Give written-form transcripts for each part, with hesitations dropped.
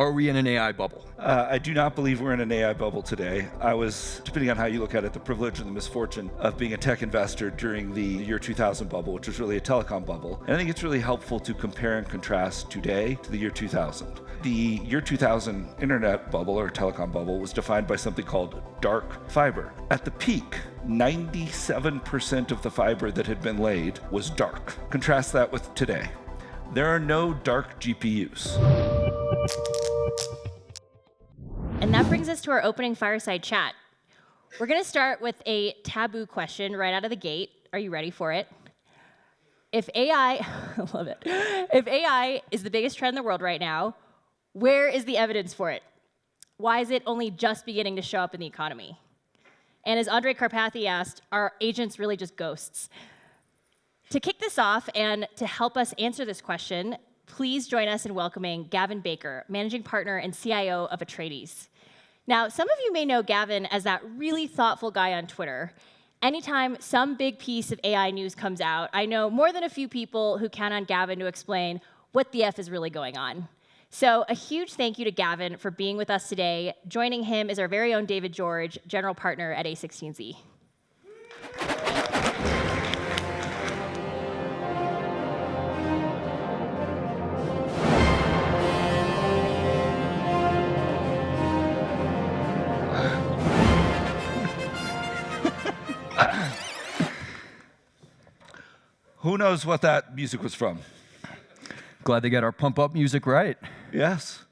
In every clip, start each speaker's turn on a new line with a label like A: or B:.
A: Are we in an AI bubble?
B: I do not believe we're in an AI bubble today. I was, depending on how you look at it, the privilege and the misfortune of being a tech investor during the year 2000 bubble, which was really a telecom bubble. And I think it's really helpful to compare and contrast today to the year 2000. The year 2000 internet bubble or telecom bubble was defined by something called dark fiber. At the peak, 97% of the fiber that had been laid was dark. Contrast that with today. There are no dark GPUs.
C: And that brings us to our opening fireside chat. We're going to start with a taboo question right out of the gate. Are you ready for it? If AI, I love it. If AI is the biggest trend in the world right now, where is the evidence for it? Why is it only just beginning to show up in the economy? And as Andre Karpathy asked, are agents really just ghosts? To kick this off and to help us answer this question, please join us in welcoming Gavin Baker, Managing Partner and CIO of Atreides. Now, some of you may know Gavin as that really thoughtful guy on Twitter. Anytime some big piece of AI news comes out, I know more than a few people who count on Gavin to explain what the F is really going on. So a huge thank you to Gavin for being with us today. Joining him is our very own David George, General Partner at A16Z.
B: Who knows what that music was from?
A: Glad they got our pump up music right.
B: Yes.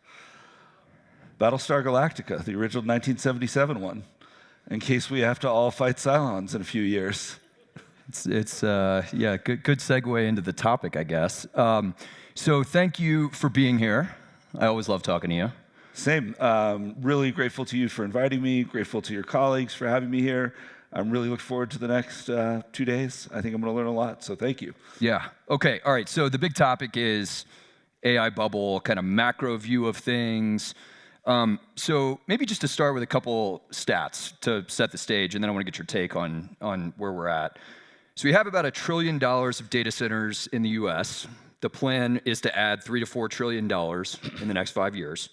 B: Battlestar Galactica, the original 1977 one, in case we have to all fight Cylons in a few years.
A: It's yeah, good segue into the topic, I guess. So thank you for being here. I always love talking to you.
B: Same. Really grateful to you for inviting me, grateful to your colleagues for having me here. I'm really looking forward to the next 2 days. I think I'm going to learn a lot, so thank you.
A: Yeah. Okay. All right. So the big topic is AI bubble, kind of macro view of things. So maybe just to start with a couple stats to set the stage, and then I want to get your take on where we're at. So we have about $1 trillion of data centers in the US. The plan is to add $3 to $4 trillion in the next 5 years.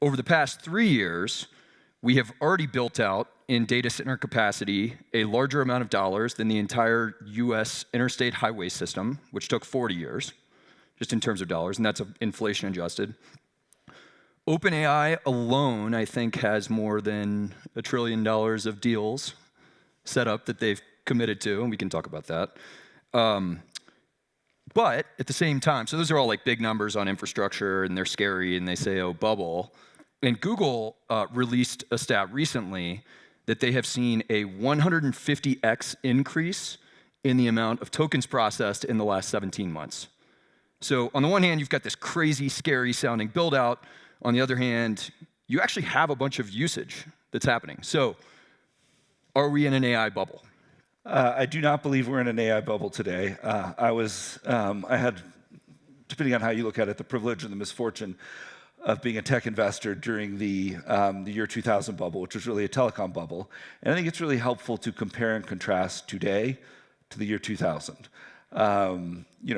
A: Over the past 3 years, we have already built out in data center capacity a larger amount of dollars than the entire US interstate highway system, which took 40 years, just in terms of dollars, and that's inflation adjusted. OpenAI alone, I think, has more than $1 trillion of deals set up that they've committed to, and we can talk about that. But at the same time, so those are all like big numbers on infrastructure, and they're scary, and they say, oh, bubble. And Google released a stat recently that they have seen a 150x increase in the amount of tokens processed in the last 17 months. So on the one hand, you've got this crazy, scary sounding build out. On the other hand, you actually have a bunch of usage that's happening. So are we in an AI bubble?
B: I do not believe we're in an AI bubble today. I had, depending on how you look at it, the privilege and the misfortune of being a tech investor during the year 2000 bubble, which was really a telecom bubble. And I think it's really helpful to compare and contrast today to the year 2000.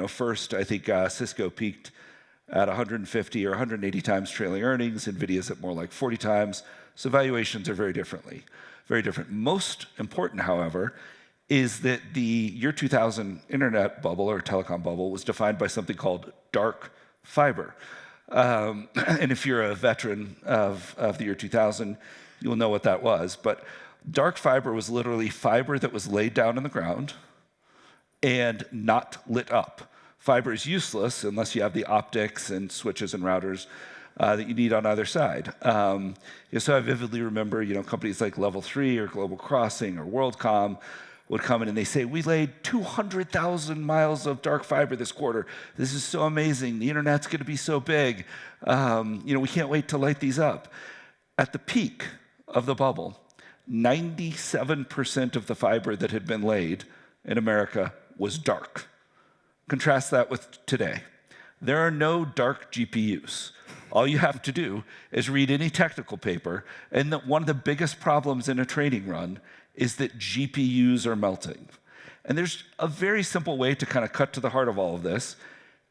B: First, I think Cisco peaked at 150 or 180 times trailing earnings. Nvidia's at more like 40 times. So valuations are very different. Most important, however, is that the year 2000 internet bubble or telecom bubble was defined by something called dark fiber. And if you're a veteran of the year 2000, you'll know what that was. But dark fiber was literally fiber that was laid down in the ground and not lit up. Fiber is useless unless you have the optics and switches and routers that you need on either side. So I vividly remember, companies like Level 3 or Global Crossing or WorldCom would come in and they say, we laid 200,000 miles of dark fiber this quarter. This is so amazing. The internet's going to be so big. We can't wait to light these up. At the peak of the bubble, 97% of the fiber that had been laid in America was dark. Contrast that with today. There are no dark GPUs. All you have to do is read any technical paper, and one of the biggest problems in a training run is that GPUs are melting. And there's a very simple way to kind of cut to the heart of all of this.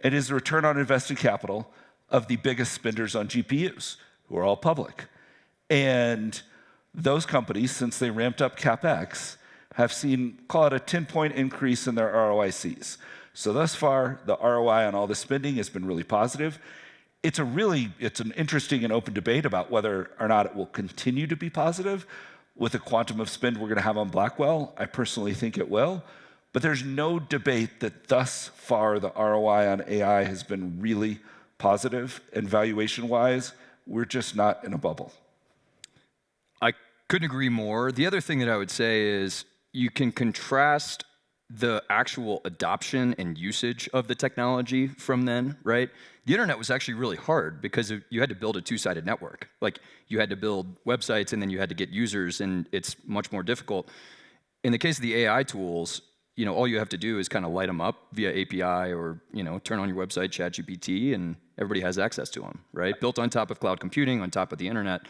B: It is the return on invested capital of the biggest spenders on GPUs, who are all public. And those companies, since they ramped up CapEx, have seen, call it a 10-point increase in their ROICs. So thus far, the ROI on all this spending has been really positive. It's an interesting and open debate about whether or not it will continue to be positive with the quantum of spend we're going to have on Blackwell. I personally think it will. But there's no debate that thus far the ROI on AI has been really positive, and valuation-wise, we're just not in a bubble.
A: I couldn't agree more. The other thing that I would say is you can contrast the actual adoption and usage of the technology from then, right? The internet was actually really hard because you had to build a two-sided network. Like, you had to build websites and then you had to get users, and it's much more difficult. In the case of the AI tools, all you have to do is kind of light them up via API or, turn on your website, ChatGPT, and everybody has access to them, right? Built on top of cloud computing, on top of the internet.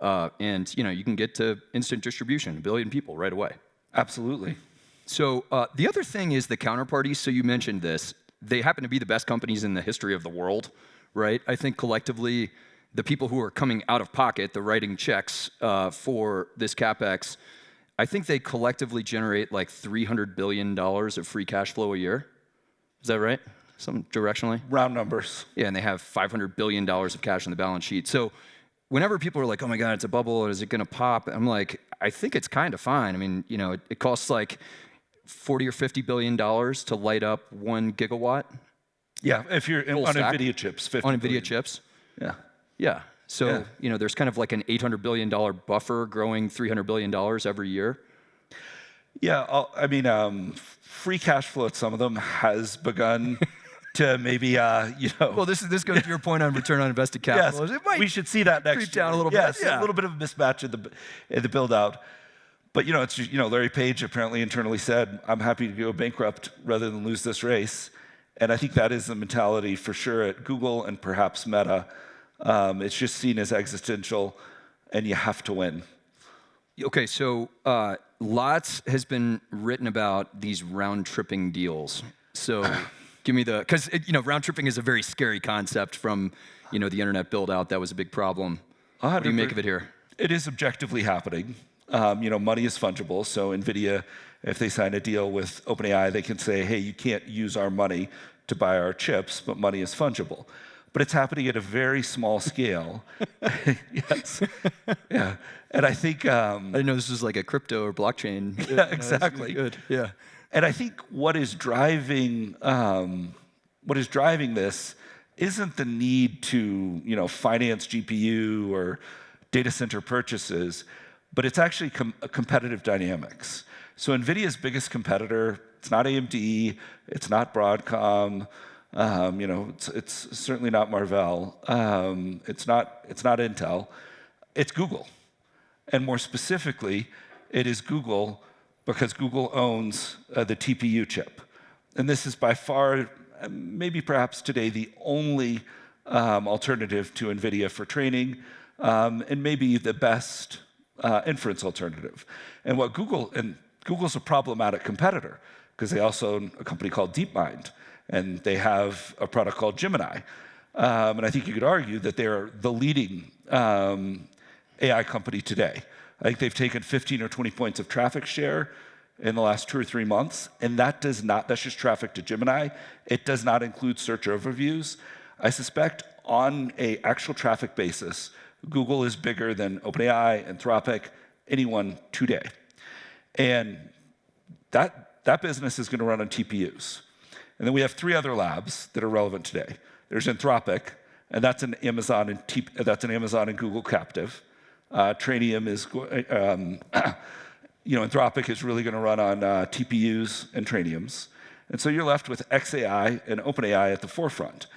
A: And, you can get to instant distribution, 1 billion people right away.
B: Absolutely.
A: So the other thing is the counterparties. So you mentioned this. They happen to be the best companies in the history of the world, right? I think collectively, the people who are coming out of pocket, the writing checks for this CapEx, I think they collectively generate like $300 billion of free cash flow a year. Is that right? Some directionally?
B: Round numbers.
A: Yeah, and they have $500 billion of cash on the balance sheet. So whenever people are like, oh my God, it's a bubble, is it gonna pop? I'm like, I think it's kind of fine. I mean, it costs like $40 or $50 billion to light up 1 gigawatt.
B: Yeah, if you're on Nvidia chips. 50
A: on
B: billion.
A: Nvidia chips.
B: Yeah.
A: Yeah. So, there's kind of like an $800 billion buffer growing $300 billion every year.
B: Yeah, free cash flow at some of them has begun to maybe,
A: Well, this goes to your point on return on invested capital.
B: Yes, we should see that next
A: creep down
B: year.
A: a little
B: yes,
A: bit. Yeah.
B: A little bit of a mismatch in the build out. But it's just, Larry Page apparently internally said, I'm happy to go bankrupt rather than lose this race. And I think that is the mentality for sure at Google and perhaps Meta. It's just seen as existential, and you have to win.
A: Okay, so lots has been written about these round-tripping deals. So give me because round-tripping is a very scary concept from the internet build-out. That was a big problem. What do you make of it here?
B: It is objectively happening. Money is fungible. So Nvidia, if they sign a deal with OpenAI, they can say, hey, you can't use our money to buy our chips, but money is fungible. But it's happening at a very small scale. Yes. Yeah. And I think I
A: didn't know this was like a crypto or blockchain.
B: Yeah, exactly.
A: Good. Yeah.
B: And I think what is driving this isn't the need to finance GPU or data center purchases, but it's actually competitive dynamics. So Nvidia's biggest competitor, it's not AMD, it's not Broadcom. It's certainly not Marvell. It's not Intel. It's Google, and more specifically, it is Google because Google owns the TPU chip, and this is by far, maybe perhaps today, the only alternative to Nvidia for training, and maybe the best inference alternative. And Google's a problematic competitor because they also own a company called DeepMind. And they have a product called Gemini. And I think you could argue that they're the leading AI company today. I think they've taken 15 or 20 points of traffic share in the last 2 or 3 months. And that's just traffic to Gemini. It does not include search overviews. I suspect on an actual traffic basis, Google is bigger than OpenAI, Anthropic, anyone today. And that business is going to run on TPUs. And then we have 3 other labs that are relevant today. There's Anthropic, and that's an Amazon and Google captive. Trainium is, Anthropic is really going to run on TPUs and Trainiums. And so you're left with xAI and OpenAI at the forefront.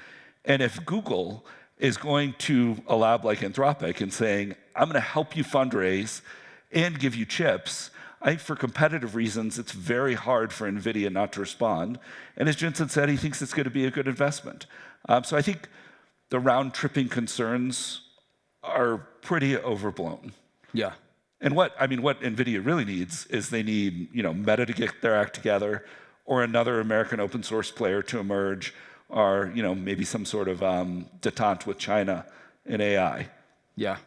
B: And if Google is going to a lab like Anthropic and saying, I'm going to help you fundraise and give you chips, I think for competitive reasons, it's very hard for Nvidia not to respond. And as Jensen said, he thinks it's going to be a good investment. So I think the round-tripping concerns are pretty overblown.
A: Yeah.
B: And what Nvidia really needs is they need Meta to get their act together, or another American open source player to emerge, are, maybe some sort of detente with China in AI.
A: Yeah.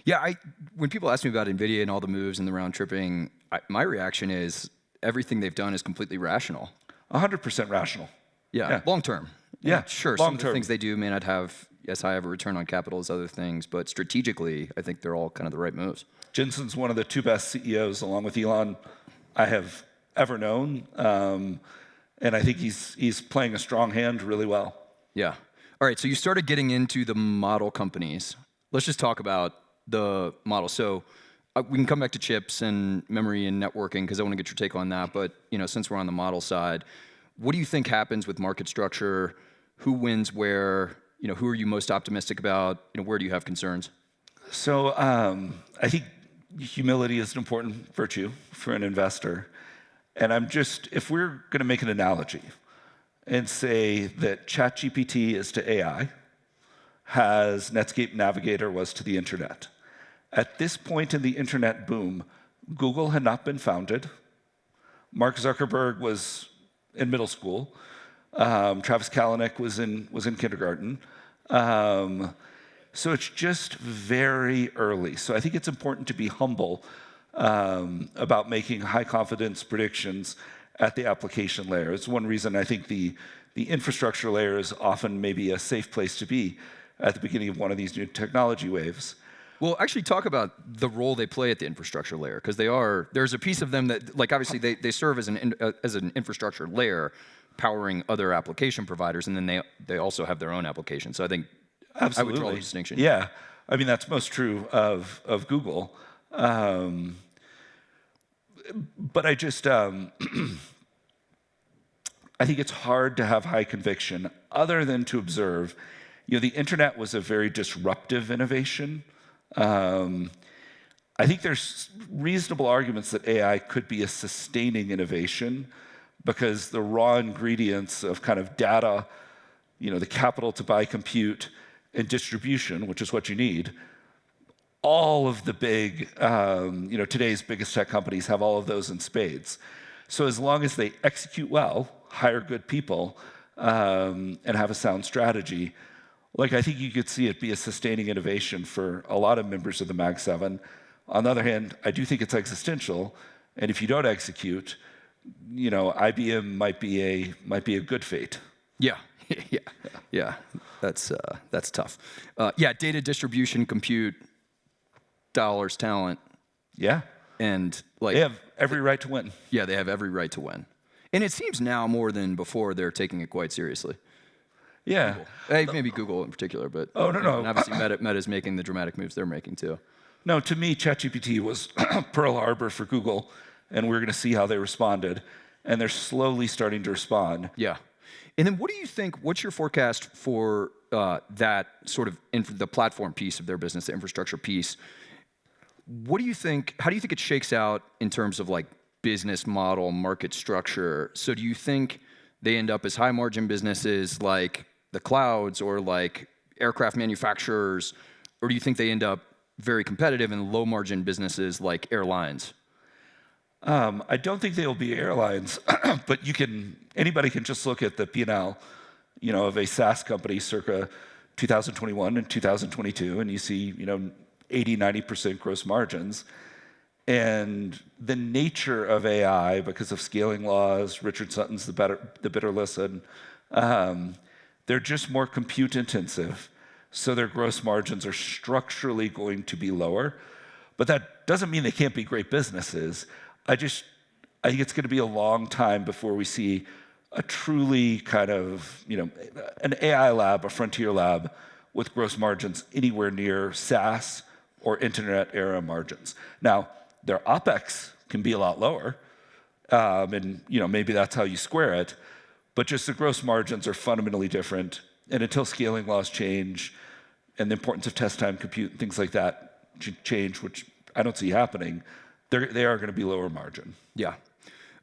A: Yeah, when people ask me about Nvidia and all the moves and the round tripping, my reaction is everything they've done is completely rational.
B: 100% rational.
A: Yeah, long term.
B: Yeah,
A: sure. Some of the things they do may not have as high of a return on capital as other things, but strategically, I think they're all kind of the right moves.
B: Jensen's one of the 2 best CEOs, along with Elon, I have ever known, and I think he's playing a strong hand really well.
A: Yeah. All right. So you started getting into the model companies. Let's just talk about the model. So we can come back to chips and memory and networking because I want to get your take on that. But since we're on the model side, what do you think happens with market structure? Who wins where? Who are you most optimistic about? Where do you have concerns?
B: So I think humility is an important virtue for an investor. And if we're going to make an analogy and say that ChatGPT is to AI, as Netscape Navigator was to the internet. At this point in the internet boom, Google had not been founded. Mark Zuckerberg was in middle school. Travis Kalanick was in kindergarten. So it's just very early. So I think it's important to be humble about making high confidence predictions at the application layer. It's one reason I think the infrastructure layer is often maybe a safe place to be at the beginning of one of these new technology waves.
A: Well, actually talk about the role they play at the infrastructure layer, because there's a piece of them that, like, obviously they serve as an infrastructure layer powering other application providers, and then they also have their own application. So I think
B: Absolutely.
A: I would draw the distinction.
B: Yeah, I mean, that's most true of Google. But I just, I think it's hard to have high conviction other than to observe, the internet was a very disruptive innovation. I think there's reasonable arguments that AI could be a sustaining innovation because the raw ingredients of kind of data, the capital to buy compute and distribution, which is what you need, all of the big, today's biggest tech companies have all of those in spades. So as long as they execute well, hire good people, and have a sound strategy, I think you could see it be a sustaining innovation for a lot of members of the Mag 7. On the other hand, I do think it's existential, and if you don't execute, IBM might be a good fate.
A: Yeah, yeah. That's tough. Data distribution, compute, dollars, talent.
B: Yeah,
A: and
B: they have every right to win.
A: Yeah, they have every right to win, and it seems now more than before they're taking it quite seriously.
B: Yeah,
A: maybe Google in particular, but
B: no.
A: And obviously, Meta's making the dramatic moves they're making too.
B: No, to me, ChatGPT was Pearl Harbor for Google, and we're going to see how they responded, and they're slowly starting to respond.
A: Yeah, and then what do you think? What's your forecast for that sort of the platform piece of their business, the infrastructure piece? What do you think? How do you think it shakes out in terms of business model, market structure? So do you think they end up as high margin businesses like the clouds or aircraft manufacturers, or do you think they end up very competitive and low margin businesses like airlines?
B: I don't think they'll be airlines, but anybody can just look at the P&L, of a SaaS company circa 2021 and 2022, and you see, 80-90% gross margins. And the nature of AI, because of scaling laws, Richard Sutton's the bitter listen, they're just more compute intensive, so their gross margins are structurally going to be lower. But that doesn't mean they can't be great businesses. I think it's going to be a long time before we see a truly kind of, an AI lab, a frontier lab with gross margins anywhere near SaaS or internet era margins. Now, their OpEx can be a lot lower, and maybe that's how you square it, but just the gross margins are fundamentally different, and until scaling laws change and the importance of test time compute and things like that change, which I don't see happening, they are going to be lower margin.
A: Yeah.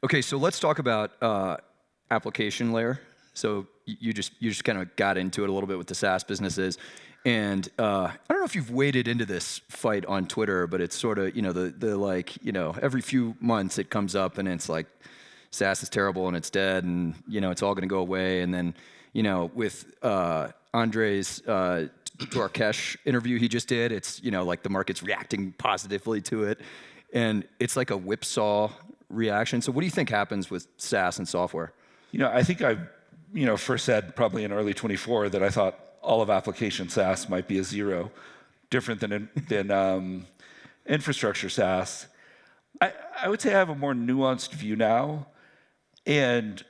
A: Okay, so let's talk about application layer. So you just kind of got into it a little bit with the SaaS businesses. And I don't know if you've waded into this fight on Twitter, but it's sort of, every few months it comes up and it's like, SaaS is terrible and it's dead and, it's all going to go away. And then with Andre's Dwarkesh interview he just did, it's, like the market's reacting positively to it. And it's like a whipsaw reaction. So what do you think happens with SaaS and software?
B: I think I, first said probably in early 24 that I thought all of application SaaS might be a zero, different than infrastructure SaaS. I would say I have a more nuanced view now, and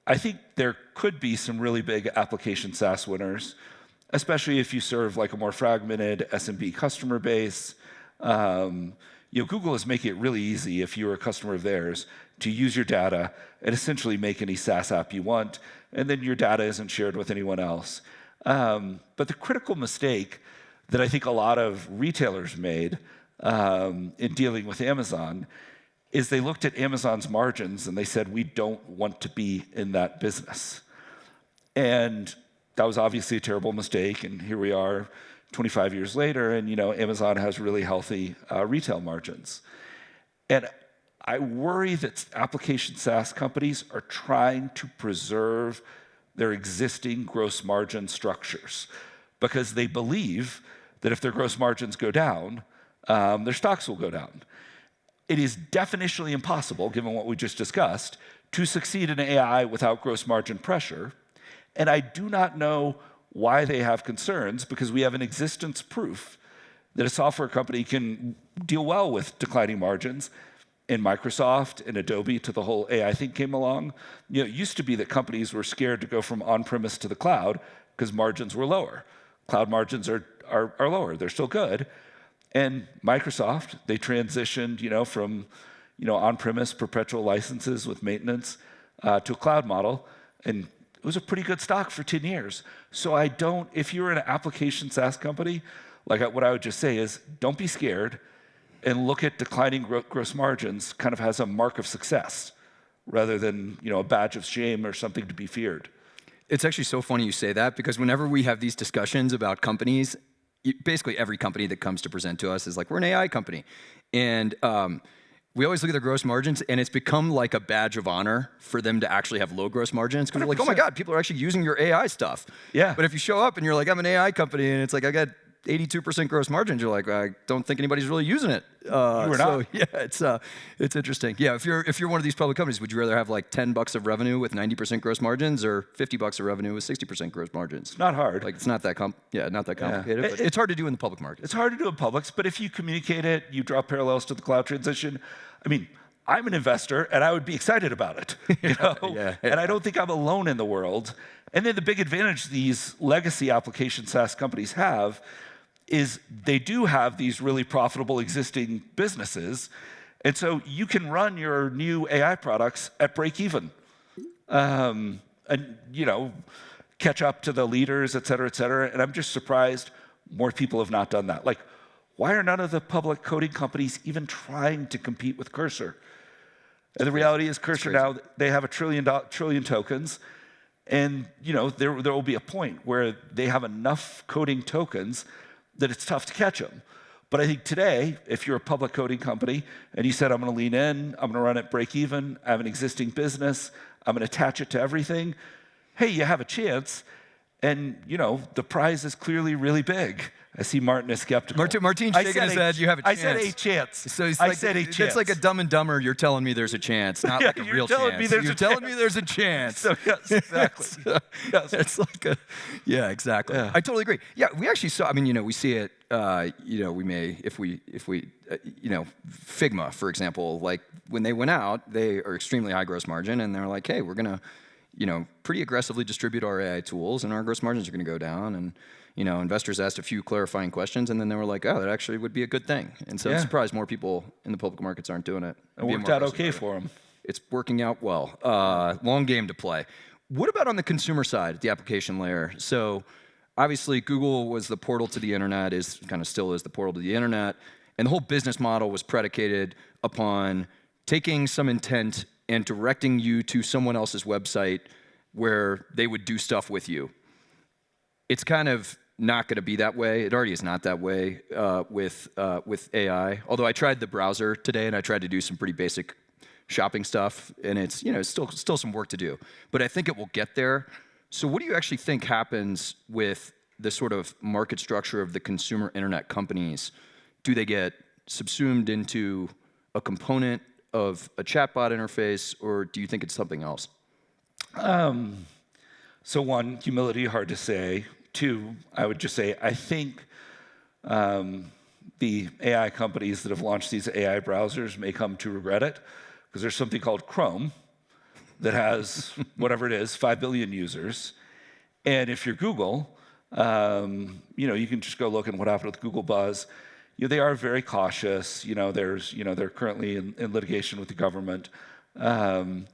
B: I think there could be some really big application SaaS winners, especially if you serve like a more fragmented SMB customer base. Google is making it really easy if you're a customer of theirs to use your data and essentially make any SaaS app you want, and then your data isn't shared with anyone else. But the critical mistake that I think a lot of retailers made in dealing with Amazon is they looked at Amazon's margins and they said, we don't want to be in that business. And that was obviously a terrible mistake, and here we are 25 years later, and Amazon has really healthy retail margins. And I worry that application SaaS companies are trying to preserve their existing gross margin structures because they believe that if their gross margins go down, their stocks will go down. It is definitionally impossible, given what we just discussed, to succeed in AI without gross margin pressure. And I do not know why they have concerns, because we have an existence proof that a software company can deal well with declining margins. In Microsoft and Adobe, till the whole AI thing came along, it used to be that companies were scared to go from on-premise to the cloud because margins were lower. Cloud margins are lower. They're still good. And Microsoft, they transitioned, from on-premise perpetual licenses with maintenance to a cloud model, and it was a pretty good stock for 10 years. So if you're an application SaaS company, what I would just say is, don't be scared and look at declining gross margins kind of as a mark of success rather than, a badge of shame or something to be feared.
A: It's actually so funny you say that, because whenever we have these discussions about companies, basically every company that comes to present to us is like, we're an AI company. And we always look at their gross margins, and it's become like a badge of honor for them to actually have low gross margins, because we're like, oh my God, people are actually using your AI stuff.
B: Yeah.
A: But if you show up and you're like, I'm an AI company, and it's like, I got 82% gross margins, you're like, I don't think anybody's really using it.
B: You are not.
A: Yeah, it's interesting. Yeah, if you're one of these public companies, would you rather have like $10 of revenue with 90% gross margins, or $50 of revenue with 60% gross margins?
B: It's not hard.
A: Like, it's not that complicated.
B: Yeah.
A: But it's hard to do in the public market.
B: It's hard to do in publics, but if you communicate it, you draw parallels to the cloud transition. I mean, I'm an investor, and I would be excited about it.
A: Yeah.
B: And I don't think I'm alone in the world. And then the big advantage these legacy application SaaS companies have is they do have these really profitable existing businesses. And so you can run your new AI products at break even. And, catch up to the leaders, et cetera, et cetera. And I'm just surprised more people have not done that. Like, why are none of the public coding companies even trying to compete with Cursor? And the reality is Cursor now, they have a trillion tokens. And there will be a point where they have enough coding tokens that it's tough to catch them. But I think today, if you're a public coding company and you said, I'm going to lean in, I'm going to run it break even, I have an existing business, I'm going to attach it to everything, hey, you have a chance. And the prize is clearly really big. I see Martin is skeptical.
A: Martin's shaking his head. You have a chance.
B: I said a chance.
A: So
B: I said a chance.
A: It's like a Dumb and Dumber. You're telling me there's a chance, not like a real chance. You're telling me there's a chance.
B: So, yes, exactly.
A: It's like exactly.
B: Yeah.
A: I totally agree. Yeah, we actually saw. I mean, we see it. We may, if we, Figma, for example, like when they went out, they are extremely high gross margin, and they're like, hey, we're gonna, pretty aggressively distribute our AI tools, and our gross margins are gonna go down, and. Investors asked a few clarifying questions, and then they were like, oh, that actually would be a good thing. And so I'm surprised more people in the public markets aren't doing it.
B: It worked out okay for them.
A: It's working out well. Long game to play. What about on the consumer side, the application layer? So obviously, Google was the portal to the internet, still is the portal to the internet. And the whole business model was predicated upon taking some intent and directing you to someone else's website where they would do stuff with you. It's kind of not going to be that way. It already is not that way with AI. Although I tried the browser today, and I tried to do some pretty basic shopping stuff, and it's still some work to do. But I think it will get there So what do you actually think happens with the sort of market structure of the consumer internet companies? Do they get subsumed into a component of a chatbot interface, or do you think it's something else?
B: So one, humility, hard to say. Two, I would just say, I think the AI companies that have launched these AI browsers may come to regret it, because there's something called Chrome that has, whatever it is, 5 billion users. And if you're Google, you can just go look at what happened with Google Buzz. They are very cautious. They're currently in litigation with the government. And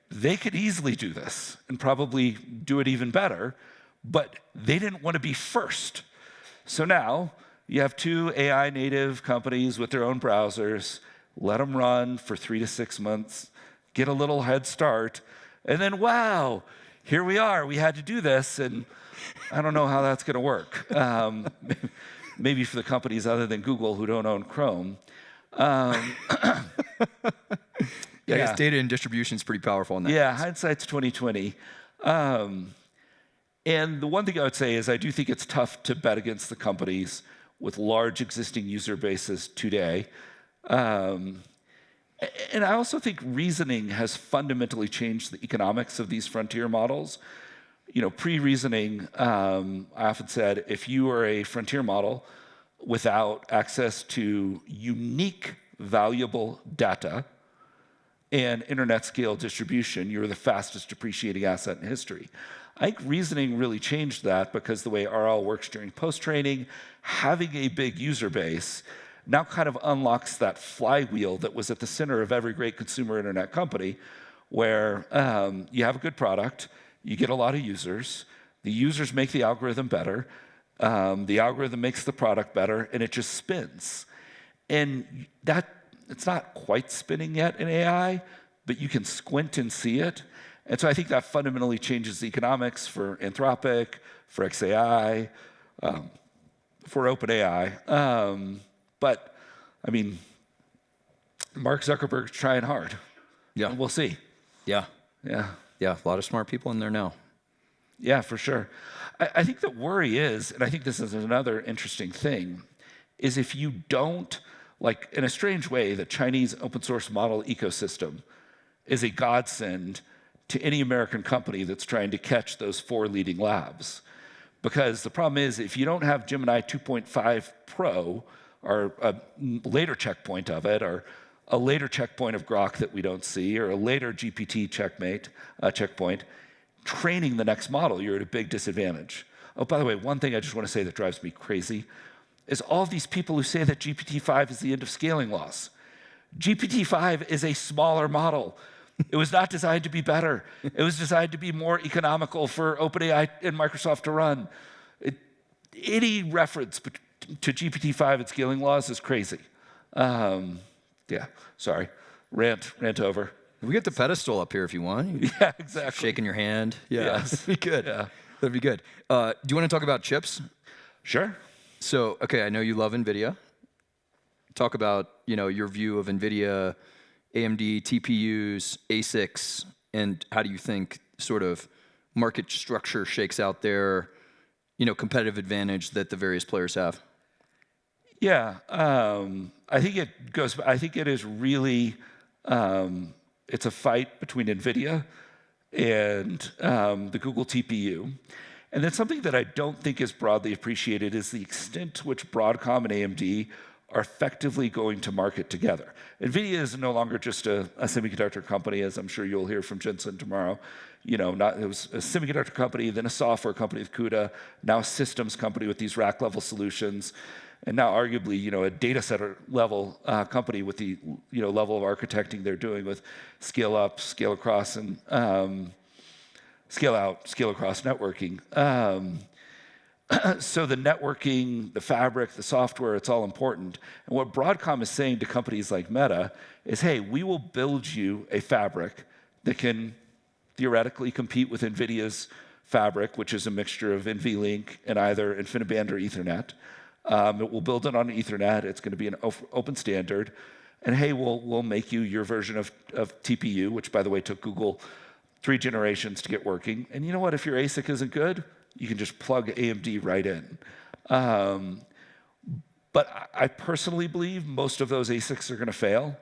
B: they could easily do this and probably do it even better, but they didn't want to be first. So now you have two AI native companies with their own browsers, let them run for 3 to 6 months, get a little head start, and then, wow, here we are. We had to do this, and I don't know how that's going to work. Maybe for the companies other than Google who don't own Chrome.
A: I guess data and distribution is pretty powerful in that case.
B: Hindsight's 2020. And the one thing I would say is I do think it's tough to bet against the companies with large existing user bases today. And I also think reasoning has fundamentally changed the economics of these frontier models. Pre-reasoning, I often said, if you are a frontier model without access to unique, valuable data and internet scale distribution, you're the fastest depreciating asset in history. I think reasoning really changed that, because the way RL works during post-training, having a big user base now kind of unlocks that flywheel that was at the center of every great consumer internet company, where you have a good product, you get a lot of users, the users make the algorithm better, the algorithm makes the product better, and it just spins. And it's not quite spinning yet in AI, but you can squint and see it. And so I think that fundamentally changes the economics for Anthropic, for XAI, for OpenAI. But, I mean, Mark Zuckerberg's trying hard.
A: Yeah.
B: And we'll see.
A: Yeah.
B: Yeah.
A: Yeah, a lot of smart people in there now.
B: Yeah, for sure. I think the worry is, and I think this is another interesting thing, is if you don't, like, in a strange way, the Chinese open source model ecosystem is a godsend to any American company that's trying to catch those 4 leading labs. Because the problem is, if you don't have Gemini 2.5 Pro, or a later checkpoint of it, or a later checkpoint of Grok that we don't see, or a later GPT checkpoint, training the next model, you're at a big disadvantage. Oh, by the way, one thing I just want to say that drives me crazy is all of these people who say that GPT-5 is the end of scaling laws. GPT-5 is a smaller model. It was not designed to be better. It was designed to be more economical for OpenAI and Microsoft to run. Any reference to GPT-5 and scaling laws is crazy. Sorry, rant over.
A: We get the pedestal up here if you want.
B: Yeah, exactly.
A: Shaking your hand. Yeah,
B: Yes.
A: that'd be good.
B: Yeah.
A: That'd be good. Do you want to talk about chips?
B: Sure.
A: So, okay, I know you love Nvidia. Talk about, your view of Nvidia, AMD, TPUs, ASICs, and how do you think sort of market structure shakes out there, competitive advantage that the various players have?
B: Yeah, I think it is really, it's a fight between NVIDIA and the Google TPU. And then something that I don't think is broadly appreciated is the extent to which Broadcom and AMD are effectively going to market together. NVIDIA is no longer just a semiconductor company, as I'm sure you'll hear from Jensen tomorrow. It was a semiconductor company, then a software company with CUDA, now a systems company with these rack-level solutions, and now arguably, a data center level company with the level of architecting they're doing with scale up, scale across, and scale out, scale across networking. So the networking, the fabric, the software, it's all important. And what Broadcom is saying to companies like Meta is, hey, we will build you a fabric that can theoretically compete with NVIDIA's fabric, which is a mixture of NVLink and either InfiniBand or Ethernet. It will build it on Ethernet. It's going to be an open standard. And hey, we'll make you your version of TPU, which, by the way, took Google 3 generations to get working. And you know what? If your ASIC isn't good, you can just plug AMD right in. But I personally believe most of those ASICs are going to fail,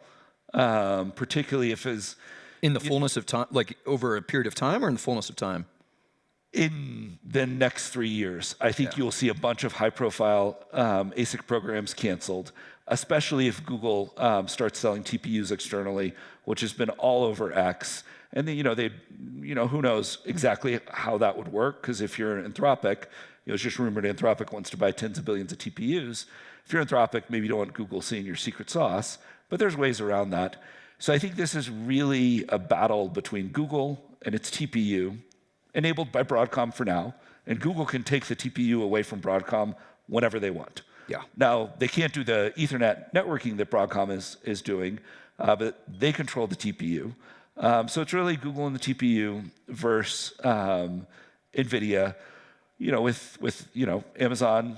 B: particularly if it's
A: In the fullness of time, like over a period of time or in the fullness of time?
B: in the next 3 years. I think you'll see a bunch of high-profile ASIC programs canceled, especially if Google starts selling TPUs externally, which has been all over X. And then, who knows exactly how that would work? Because if you're Anthropic, it's just rumored Anthropic wants to buy tens of billions of TPUs. If you're Anthropic, maybe you don't want Google seeing your secret sauce, but there's ways around that. So I think this is really a battle between Google and its TPU, enabled by Broadcom for now, and Google can take the TPU away from Broadcom whenever they want.
A: Yeah.
B: Now, they can't do the Ethernet networking that Broadcom is doing, but they control the TPU. So it's really Google and the TPU versus Nvidia. With Amazon,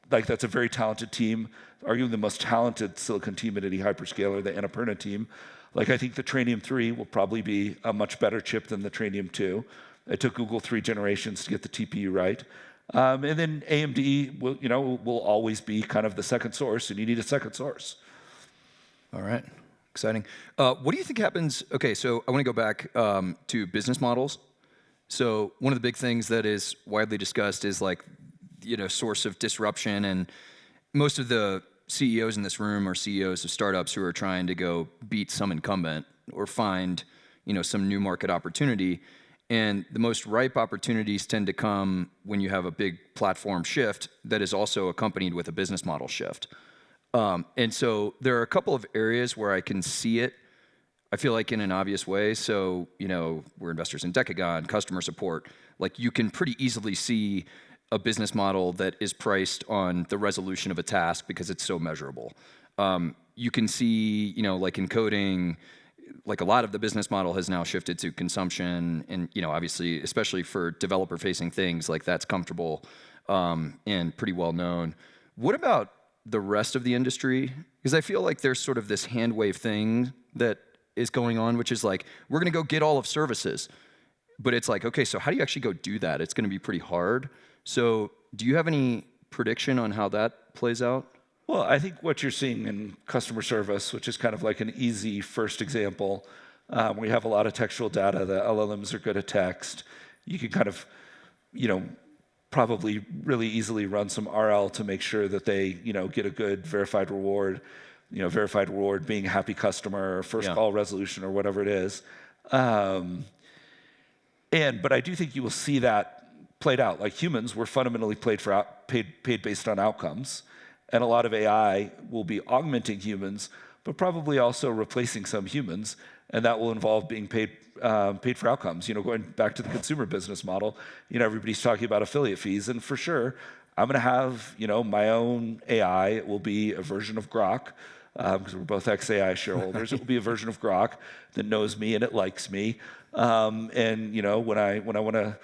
B: like that's a very talented team, arguably the most talented silicon team at any hyperscaler, the Annapurna team. Like I think the Trainium 3 will probably be a much better chip than the Trainium 2. It took Google 3 generations to get the TPU right. And then AMD will always be kind of the second source, and you need a second source.
A: All right, exciting. What do you think happens? Okay, so I want to go back to business models. So one of the big things that is widely discussed is like, source of disruption, and most of the CEOs in this room are CEOs of startups who are trying to go beat some incumbent or find, some new market opportunity. And the most ripe opportunities tend to come when you have a big platform shift that is also accompanied with a business model shift. And so there are a couple of areas where I can see it, I feel like in an obvious way. So, we're investors in Decagon, customer support. Like you can pretty easily see a business model that is priced on the resolution of a task because it's so measurable. You can see, like in coding, like a lot of the business model has now shifted to consumption, and obviously, especially for developer-facing things, like that's comfortable and pretty well known. What about the rest of the industry? Because I feel like there's sort of this hand wave thing that is going on, which is like, we're going to go get all of services. But it's like, okay, so how do you actually go do that? It's going to be pretty hard. So do you have any prediction on how that plays out?
B: Well, I think what you're seeing in customer service, which is kind of like an easy first example, we have a lot of textual data. The LLMs are good at text. You can kind of, probably really easily run some RL to make sure that they, get a good verified reward. Verified reward being a happy customer, or first call resolution, or whatever it is. But I do think you will see that played out. Like humans, we're fundamentally paid based on outcomes. And a lot of AI will be augmenting humans, but probably also replacing some humans. And that will involve being paid for outcomes. Going back to the consumer business model, everybody's talking about affiliate fees. And for sure, I'm going to have, my own AI. It will be a version of Grok, because we're both ex-AI shareholders. It will be a version of Grok that knows me and it likes me. When I want to,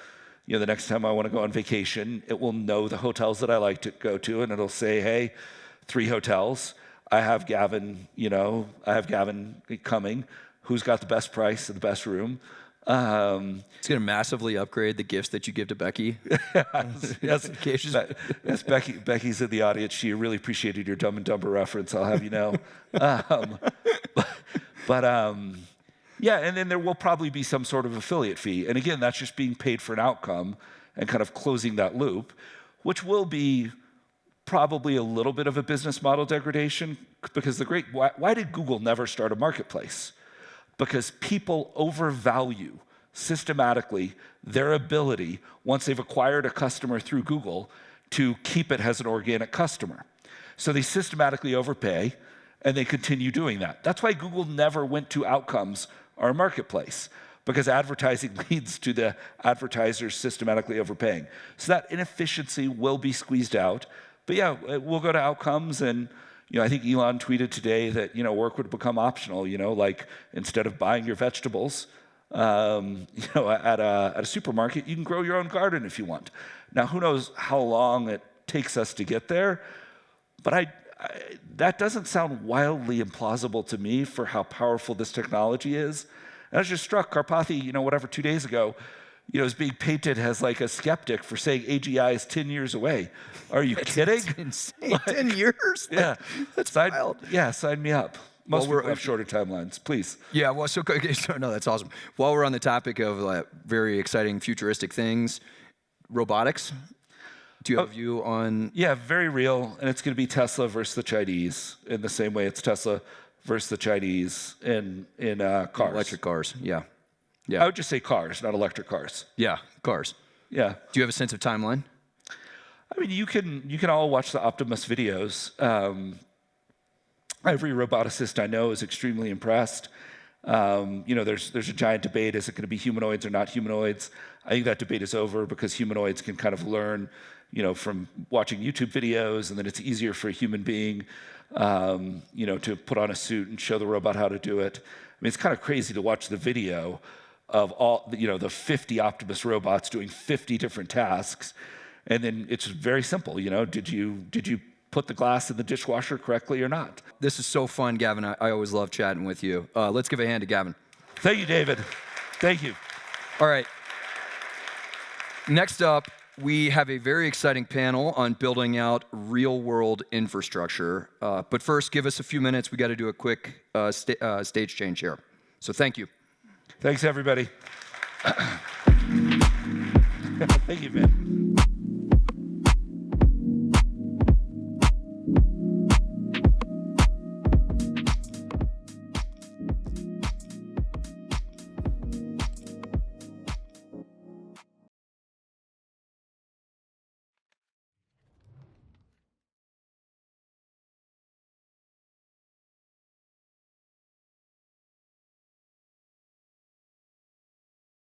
B: the next time I want to go on vacation, it will know the hotels that I like to go to, and it'll say, hey, 3 hotels. I have Gavin coming. Who's got the best price and the best room?
A: It's going to massively upgrade the gifts that you give to Becky.
B: Yes. Becky's in the audience. She really appreciated your Dumb and Dumber reference, I'll have you know. Yeah, and then there will probably be some sort of affiliate fee. And again, that's just being paid for an outcome and kind of closing that loop, which will be probably a little bit of a business model degradation, because why did Google never start a marketplace? Because people overvalue systematically their ability, once they've acquired a customer through Google, to keep it as an organic customer. So they systematically overpay, and they continue doing that. That's why Google never went to outcomes or a marketplace, because advertising leads to the advertisers systematically overpaying. So that inefficiency will be squeezed out. But yeah, we'll go to outcomes, and I think Elon tweeted today that work would become optional. Like instead of buying your vegetables, at a supermarket, you can grow your own garden if you want. Now, who knows how long it takes us to get there? But that doesn't sound wildly implausible to me for how powerful this technology is. And I was just struck, Karpathy, whatever, 2 days ago, is being painted as like a skeptic for saying AGI is 10 years away. Are you kidding?
A: Insane. 10 years?
B: Yeah.
A: That's wild.
B: Yeah, sign me up. Most
A: Well,
B: people have shorter timelines, please.
A: Yeah, well, so no, that's awesome. While we're on the topic of very exciting futuristic things, robotics, do you have a view on?
B: Yeah, very real, and it's going to be Tesla versus the Chinese in the same way it's Tesla versus the Chinese in cars.
A: Electric cars, yeah.
B: I would just say cars, not electric cars.
A: Yeah, cars.
B: Yeah.
A: Do you have a sense of timeline?
B: I mean, you can all watch the Optimus videos. Every roboticist I know is extremely impressed. There's a giant debate: is it going to be humanoids or not humanoids? I think that debate is over because humanoids can kind of learn, from watching YouTube videos, and then it's easier for a human being, to put on a suit and show the robot how to do it. I mean, it's kind of crazy to watch the video of all, the 50 Optimus robots doing 50 different tasks, and then it's very simple. Did you put the glass in the dishwasher correctly or not?
A: This is so fun, Gavin. I always love chatting with you. Let's give a hand to Gavin.
B: Thank you, David. Thank you.
A: All right. Next up, we have a very exciting panel on building out real-world infrastructure. But first, give us a few minutes. We got to do a quick stage change here. So thank you.
B: Thanks, everybody. Thank you, man.